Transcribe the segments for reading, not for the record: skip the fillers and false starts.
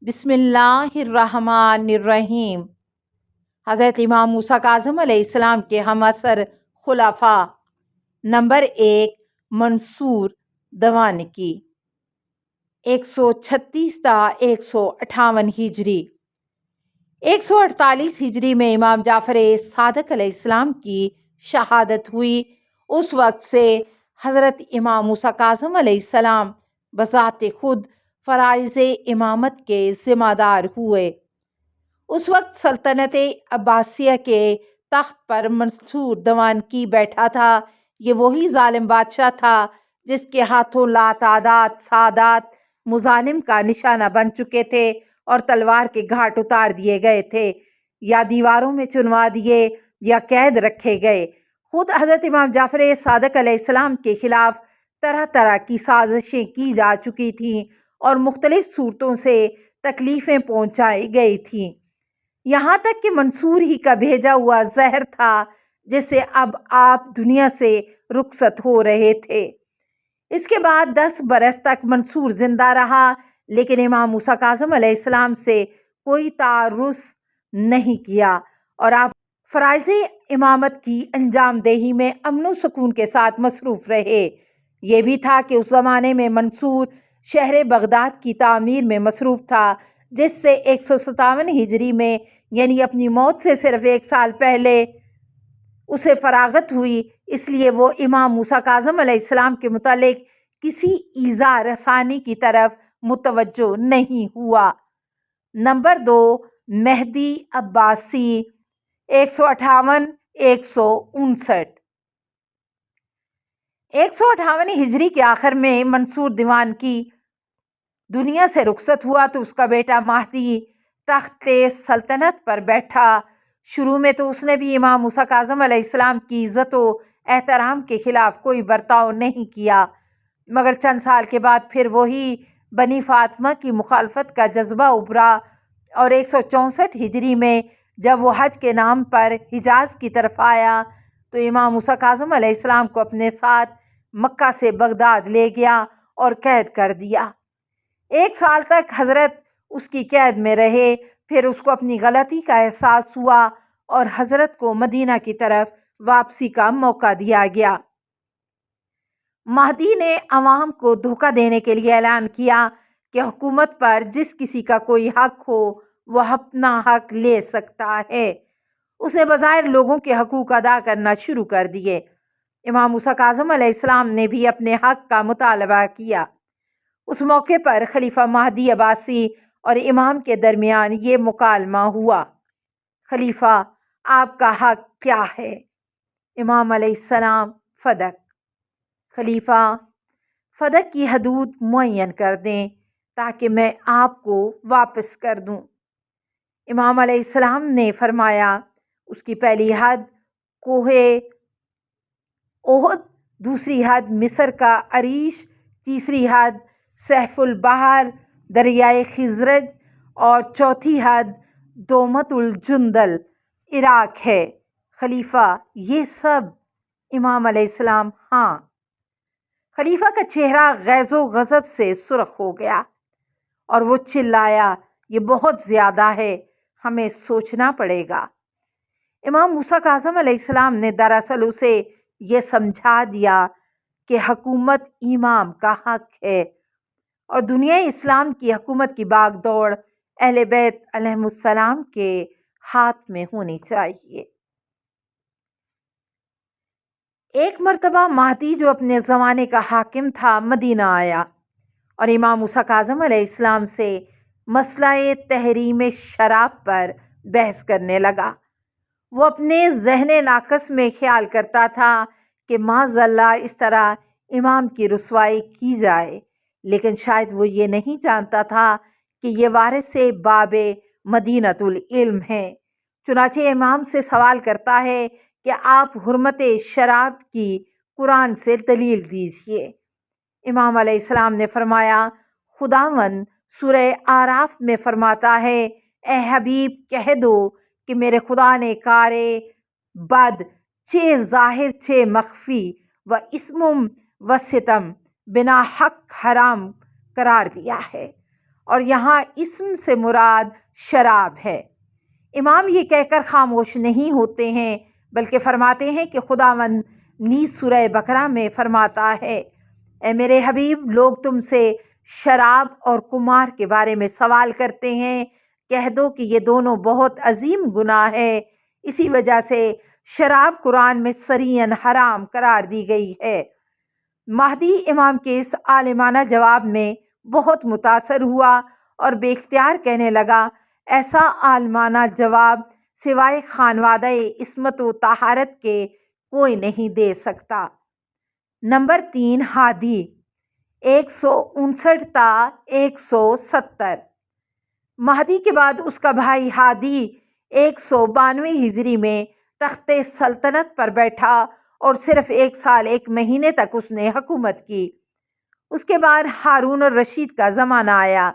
بسم اللہ الرحمن الرحیم۔ حضرت امام موسیٰ کاظم علیہ السلام کے ہم عصر خلفاء۔ نمبر 1، منصور دوانکی 136 تا 158 ہجری۔ 148 ہجری میں امام جعفر صادق علیہ السلام کی شہادت ہوئی۔ اس وقت سے حضرت امام موسیٰ کاظم علیہ السلام بذات خود فرائض امامت کے ذمہ دار ہوئے۔ اس وقت سلطنت عباسیہ کے تخت پر منصور دوانکی بیٹھا تھا۔ یہ وہی ظالم بادشاہ تھا جس کے ہاتھوں لاتعداد سادات مظالم کا نشانہ بن چکے تھے اور تلوار کے گھاٹ اتار دیے گئے تھے، یا دیواروں میں چنوا دیے یا قید رکھے گئے۔ خود حضرت امام جعفر صادق علیہ السلام کے خلاف طرح طرح کی سازشیں کی جا چکی تھیں اور مختلف صورتوں سے تکلیفیں پہنچائی گئی تھیں، یہاں تک کہ منصور ہی کا بھیجا ہوا زہر تھا جس سے اب آپ دنیا سے رخصت ہو رہے تھے۔ اس کے بعد 10 برس تک منصور زندہ رہا، لیکن امام موسیٰ کاظم علیہ السلام سے کوئی تعرض نہیں کیا اور آپ فرائض امامت کی انجام دہی میں امن و سکون کے ساتھ مصروف رہے۔ یہ بھی تھا کہ اس زمانے میں منصور شہر بغداد کی تعمیر میں مصروف تھا، جس سے 157 ہجری میں یعنی اپنی موت سے صرف 1 سال پہلے اسے فراغت ہوئی۔ اس لیے وہ امام موسیٰ کاظم علیہ السلام کے متعلق کسی ایذا رسانی کی طرف متوجہ نہیں ہوا۔ نمبر 2، مہدی عباسی 158-159۔ 158 ہجری کے آخر میں منصور دوانکی دنیا سے رخصت ہوا تو اس کا بیٹا مہدی تخت سلطنت پر بیٹھا۔ شروع میں تو اس نے بھی امام موسیٰ کاظم علیہ السلام کی عزت و احترام کے خلاف کوئی برتاؤ نہیں کیا، مگر چند سال کے بعد پھر وہی بنی فاطمہ کی مخالفت کا جذبہ ابھرا اور 164 ہجری میں جب وہ حج کے نام پر حجاز کی طرف آیا تو امام موسیٰ کاظم علیہ السلام کو اپنے ساتھ مکہ سے بغداد لے گیا اور قید کر دیا۔ 1 سال تک حضرت اس کی قید میں رہے، پھر اس کو اپنی غلطی کا احساس ہوا اور حضرت کو مدینہ کی طرف واپسی کا موقع دیا گیا۔ مہدی نے عوام کو دھوکہ دینے کے لیے اعلان کیا کہ حکومت پر جس کسی کا کوئی حق ہو وہ اپنا حق لے سکتا ہے۔ اس نے بظاہر لوگوں کے حقوق ادا کرنا شروع کر دیے۔ امام موسیٰ کاظم علیہ السلام نے بھی اپنے حق کا مطالبہ کیا۔ اس موقع پر خلیفہ مہدی عباسی اور امام کے درمیان یہ مکالمہ ہوا: خلیفہ، آپ کا حق کیا ہے؟ امام علیہ السلام: فدق۔ خلیفہ: فدق کی حدود معین کر دیں تاکہ میں آپ کو واپس کر دوں۔ امام علیہ السلام نے فرمایا: اس کی پہلی حد کوہ احد، دوسری حد مصر کا عریش، تیسری حد سیف البحر دریائے خزرج اور چوتھی حد دومت الجندل عراق ہے۔ خلیفہ: یہ سب؟ امام علیہ السلام: ہاں۔ خلیفہ کا چہرہ غیظ و غضب سے سرخ ہو گیا اور وہ چلایا: یہ بہت زیادہ ہے، ہمیں سوچنا پڑے گا۔ امام موسیٰ کاظم علیہ السلام نے دراصل اسے یہ سمجھا دیا کہ حکومت امام کا حق ہے اور دنیا اسلام کی حکومت کی باغ دوڑ اہل بیت علیہم السلام کے ہاتھ میں ہونی چاہیے۔ ایک مرتبہ مہدی جو اپنے زمانے کا حاکم تھا مدینہ آیا اور امام موسیٰ کاظم علیہ السلام سے مسئلہ تحریم شراب پر بحث کرنے لگا۔ وہ اپنے ذہن ناقص میں خیال کرتا تھا کہ معاذ اللہ اس طرح امام کی رسوائی کی جائے، لیکن شاید وہ یہ نہیں جانتا تھا کہ یہ وارث باب مدینۃ العلم ہیں۔ چنانچہ امام سے سوال کرتا ہے کہ آپ حرمت شراب کی قرآن سے دلیل دیجیے۔ امام علیہ السلام نے فرمایا: خداوند سورہ اعراف میں فرماتا ہے، اے حبیب کہہ دو کہ میرے خدا نے کار بد چہ ظاہر چہ مخفی و اسم و ستم بنا حق حرام قرار دیا ہے اور یہاں اسم سے مراد شراب ہے۔ امام یہ کہہ کر خاموش نہیں ہوتے ہیں بلکہ فرماتے ہیں کہ خداوند نیز سورہ بقرہ میں فرماتا ہے، اے میرے حبیب، لوگ تم سے شراب اور قمار کے بارے میں سوال کرتے ہیں، کہہ دو کہ یہ دونوں بہت عظیم گناہ ہے، اسی وجہ سے شراب قرآن میں صریحاً حرام قرار دی گئی ہے۔ مہدی امام کے اس عالمانہ جواب میں بہت متاثر ہوا اور بے اختیار کہنے لگا، ایسا عالمانہ جواب سوائے خانوادہ عصمت و طہارت کے کوئی نہیں دے سکتا۔ نمبر 3، ہادی 159 تا 170۔ مہدی کے بعد اس کا بھائی ہادی 192 ہجری میں تخت سلطنت پر بیٹھا اور صرف 1 سال 1 مہینے تک اس نے حکومت کی۔ اس کے بعد ہارون الرشید کا زمانہ آیا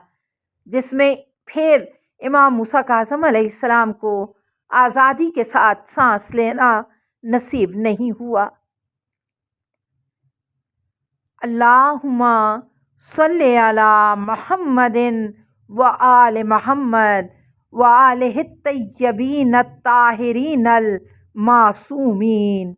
جس میں پھر امام موسیٰ کاظم علیہ السلام کو آزادی کے ساتھ سانس لینا نصیب نہیں ہوا۔ اللہم صلی علی محمد وآل محمد وآلہ الطیبین الطاہرین المعصومین۔